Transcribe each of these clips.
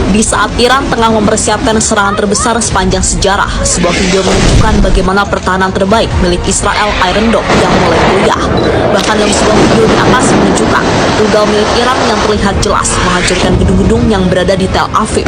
Di saat Iran tengah mempersiapkan serangan terbesar sepanjang sejarah, sebuah video menunjukkan bagaimana pertahanan terbaik milik Israel, Iron Dome, yang mulai goyah. Bahkan dalam sebuah video di atas menunjukkan rudal milik Iran yang terlihat jelas menghancurkan gedung-gedung yang berada di Tel Aviv.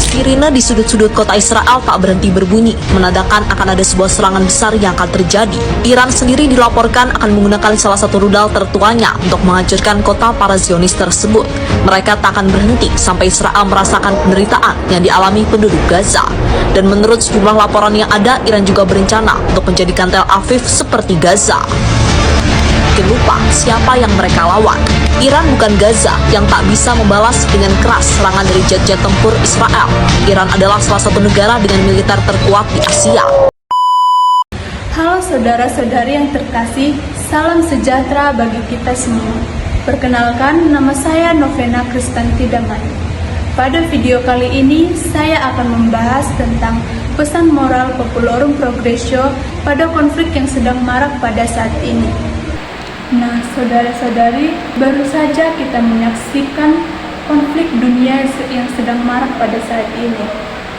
Sirine di sudut-sudut kota Israel tak berhenti berbunyi, menandakan akan ada sebuah serangan besar yang akan terjadi. Iran sendiri dilaporkan akan menggunakan salah satu rudal tertuanya untuk menghancurkan kota para Zionis tersebut. Mereka tak akan berhenti sampai Israel merasakan penderitaan yang dialami penduduk Gaza. Dan menurut sejumlah laporan yang ada, Iran juga berencana untuk menjadikan Tel Aviv seperti Gaza. Mungkin lupa siapa yang mereka lawan. Iran bukan Gaza yang tak bisa membalas dengan keras serangan dari jet-jet tempur Israel. Iran adalah salah satu negara dengan militer terkuat di Asia. Halo saudara-saudari yang terkasih, salam sejahtera bagi kita semua. Perkenalkan, nama saya Novena Kristanti Damai. Pada video kali ini, saya akan membahas tentang pesan moral Populorum Progressio pada konflik yang sedang marak pada saat ini. Nah, saudara-saudari, baru saja kita menyaksikan konflik dunia yang sedang marak pada saat ini,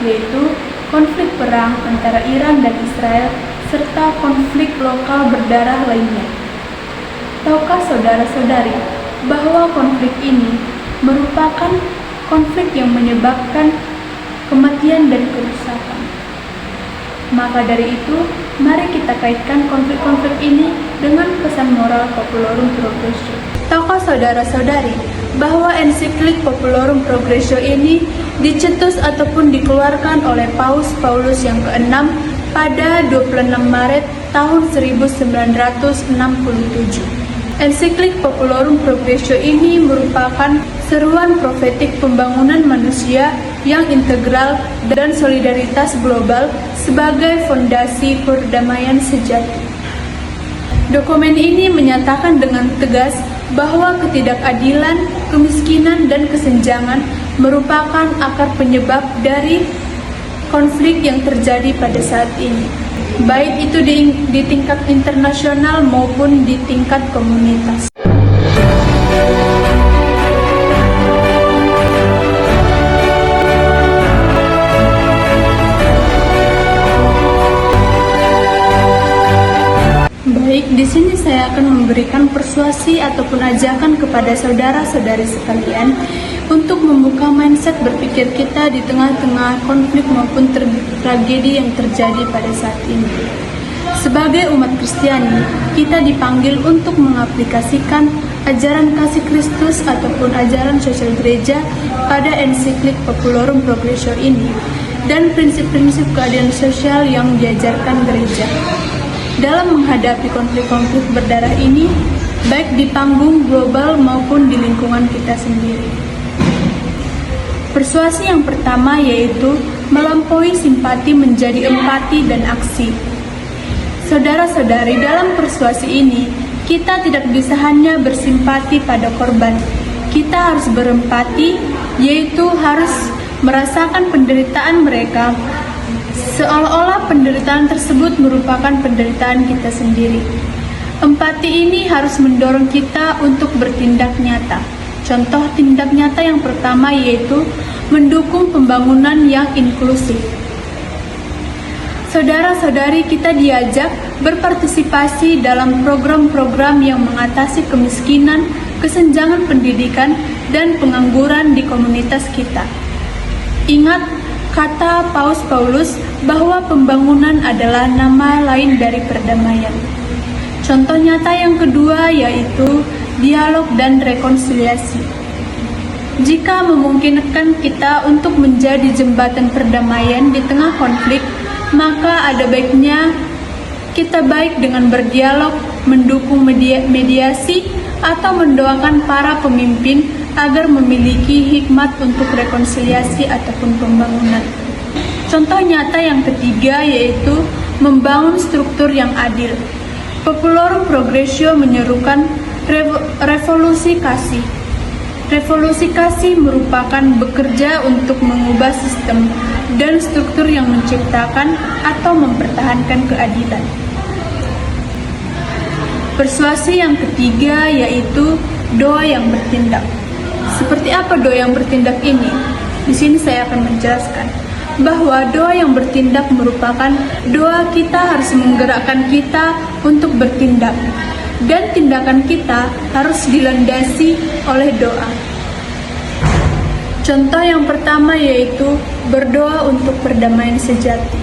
yaitu konflik perang antara Iran dan Israel, serta konflik lokal berdarah lainnya. Tahukah saudara-saudari bahwa konflik ini merupakan konflik yang menyebabkan kematian dan kerusakan? Maka dari itu, mari kita kaitkan konflik-konflik ini dengan pesan moral Populorum Progressio. Tahukah saudara-saudari bahwa ensiklik Populorum Progressio ini dicetus ataupun dikeluarkan oleh Paus Paulus yang ke-6 pada 26 Maret tahun 1967. Ensiklik Populorum Progressio ini merupakan seruan profetik pembangunan manusia yang integral dan solidaritas global sebagai fondasi perdamaian sejati. Dokumen ini menyatakan dengan tegas bahwa ketidakadilan, kemiskinan, dan kesenjangan merupakan akar penyebab dari konflik yang terjadi pada saat ini, baik itu di tingkat internasional maupun di tingkat komunitas. Baik, di sini saya akan memberikan persuasi ataupun ajakan kepada saudara-saudari sekalian untuk membuka mindset berpikir kita di tengah-tengah konflik maupun tragedi yang terjadi pada saat ini. Sebagai umat Kristiani, kita dipanggil untuk mengaplikasikan ajaran kasih Kristus ataupun ajaran sosial gereja pada ensiklik Populorum Progressio ini dan prinsip-prinsip keadilan sosial yang diajarkan gereja. Dalam menghadapi konflik-konflik berdarah ini, baik di panggung global maupun di lingkungan kita sendiri. Persuasi yang pertama yaitu melampaui simpati menjadi empati dan aksi. Saudara-saudari, dalam persuasi ini, kita tidak bisa hanya bersimpati pada korban. Kita harus berempati, yaitu harus merasakan penderitaan mereka, seolah-olah penderitaan tersebut merupakan penderitaan kita sendiri. Empati ini harus mendorong kita untuk bertindak nyata. Contoh tindak nyata yang pertama yaitu mendukung pembangunan yang inklusif. Saudara-saudari, kita diajak berpartisipasi dalam program-program yang mengatasi kemiskinan, kesenjangan pendidikan, dan pengangguran di komunitas kita. Ingat kata Paus Paulus bahwa pembangunan adalah nama lain dari perdamaian. Contoh nyata yang kedua yaitu dialog dan rekonsiliasi. Jika memungkinkan kita untuk menjadi jembatan perdamaian di tengah konflik, maka ada baiknya kita baik dengan berdialog, mendukung mediasi, atau mendoakan para pemimpin agar memiliki hikmat untuk rekonsiliasi ataupun pembangunan. Contoh nyata yang ketiga yaitu membangun struktur yang adil. Populorum Progressio menyerukan revolusi kasih. Revolusi kasih merupakan bekerja untuk mengubah sistem dan struktur yang menciptakan atau mempertahankan keadilan. Persuasi yang ketiga yaitu doa yang bertindak. Seperti apa doa yang bertindak ini? Di sini saya akan menjelaskan bahwa doa yang bertindak merupakan doa kita harus menggerakkan kita untuk bertindak, dan tindakan kita harus dilandasi oleh doa. Contoh yang pertama yaitu berdoa untuk perdamaian sejati.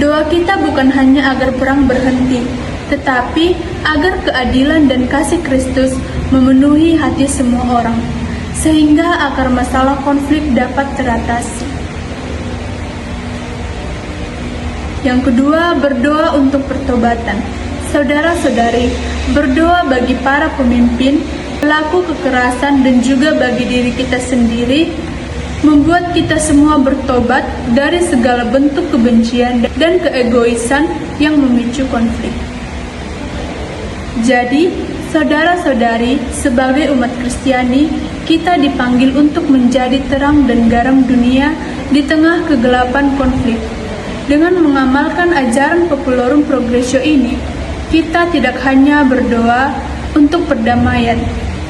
Doa kita bukan hanya agar perang berhenti, tetapi agar keadilan dan kasih Kristus memenuhi hati semua orang, sehingga akar masalah konflik dapat teratasi. Yang kedua, berdoa untuk pertobatan. Saudara-saudari, berdoa bagi para pemimpin, pelaku kekerasan, dan juga bagi diri kita sendiri, membuat kita semua bertobat dari segala bentuk kebencian dan keegoisan yang memicu konflik. Jadi, saudara-saudari, sebagai umat Kristiani, kita dipanggil untuk menjadi terang dan garam dunia di tengah kegelapan konflik. Dengan mengamalkan ajaran Populorum Progressio ini, kita tidak hanya berdoa untuk perdamaian,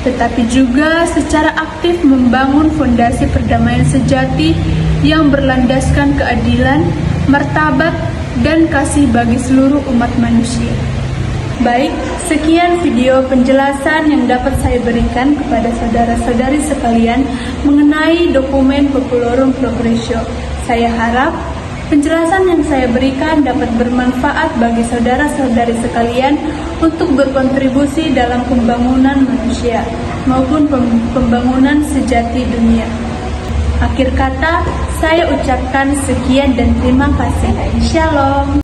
tetapi juga secara aktif membangun fondasi perdamaian sejati yang berlandaskan keadilan, martabat, dan kasih bagi seluruh umat manusia. Baik, sekian video penjelasan yang dapat saya berikan kepada saudara-saudari sekalian mengenai dokumen Populorum Progressio. Saya harap penjelasan yang saya berikan dapat bermanfaat bagi saudara-saudari sekalian untuk berkontribusi dalam pembangunan manusia maupun pembangunan sejati dunia. Akhir kata, saya ucapkan sekian dan terima kasih. Shalom.